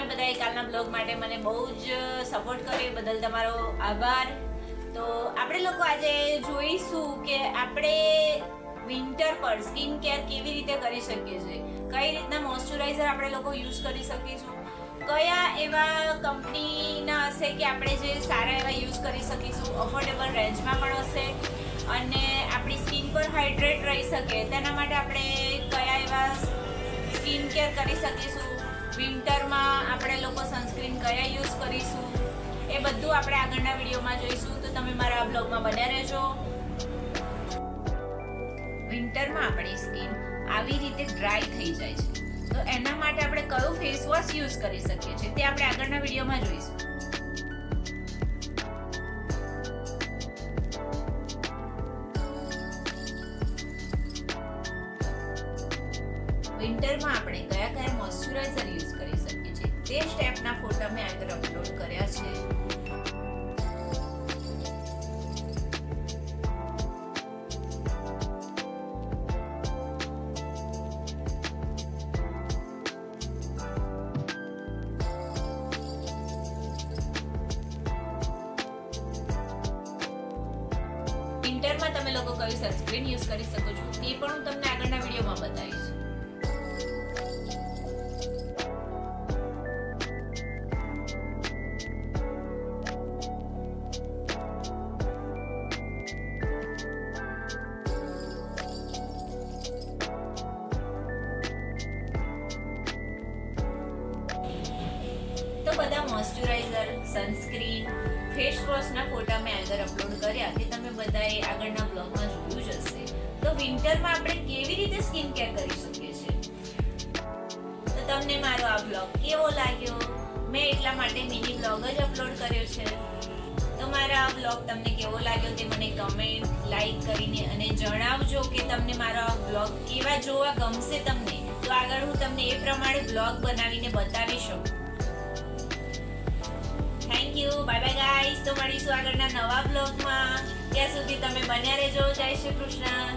તમે બધાએ કાલના બ્લોગ માટે મને બહુ જ સપોર્ટ કર્યો એ બદલ તમારો આભાર. તો આપણે લોકો આજે જોઈશું કે આપણે વિન્ટર પર સ્કિન કેર કેવી રીતે કરી શકીએ છીએ, કઈ રીતના મોઇશ્ચરાઇઝર આપણે લોકો યુઝ કરી શકીશું, કયા એવા કંપનીના હશે કે આપણે જે સારા એવા યુઝ કરી શકીશું, અફોર્ડેબલ રેન્જમાં પણ હશે અને આપણી સ્કિન પર હાઇડ્રેટ રહી શકે તેના માટે આપણે કયા એવા સ્કિન કેર કરી શકીશું, વિન્ટરમાં આપણે લોકો સનસ્ક્રીન કયા યુઝ કરીશું, એ બધું આપણે આગળના વિડીયોમાં જોઈશું. તો તમે મારા બ્લોગમાં બન્યા રહેજો. વિન્ટરમાં આપણી સ્કિન આવી રીતે ડ્રાય થઈ જાય છે, તો એના માટે આપણે કયું ફેસ વોશ યુઝ કરી શકીએ છીએ તે આપણે આગળના વિડીયોમાં જોઈશું. વિન્ટરમાં આપણે કયા કયા મોઇશ્ચરાઇઝર યુઝ કરી શકીએ છીએ તે સ્ટેપના ફોટા મેં આગળ અપલોડ કર્યા છે. વિન્ટરમાં તમે લોકો કયું સનસ્ક્રીન યુઝ કરી શકો છો તે પણ હું તમને આગળના વિડીયોમાં બતાવીશ. તો બધા મોઇશ્ચરાઇઝર, સનસ્ક્રીન, ફેસ વોશના ફોટા મેં આગળ અપલોડ કર્યા તે તમે બધાએ આગળના બ્લોગમાં જોયું જ હશે. તો વિન્ટરમાં આપણે કેવી રીતે સ્કિન કેર કરી શકીએ છીએ. તો તમને મારો આ બ્લોગ કેવો લાગ્યો? મેં એટલા માટે મિની બ્લોગ જ અપલોડ કર્યો છે. તો મારો આ બ્લોગ તમને કેવો લાગ્યો તે મને કમેન્ટ, લાઈક કરીને અને જણાવજો કે તમને મારો આ બ્લોગ કેવા જોવા ગમશે તમને. તો આગળ હું તમને એ પ્રમાણે બ્લોગ બનાવીને બતાવી શકું. Thank you, bye bye guys. તો મળીશું આગળના નવા બ્લોગમાં. ત્યાં સુધી તમે બન્યા રહેજો. જય શ્રી કૃષ્ણ.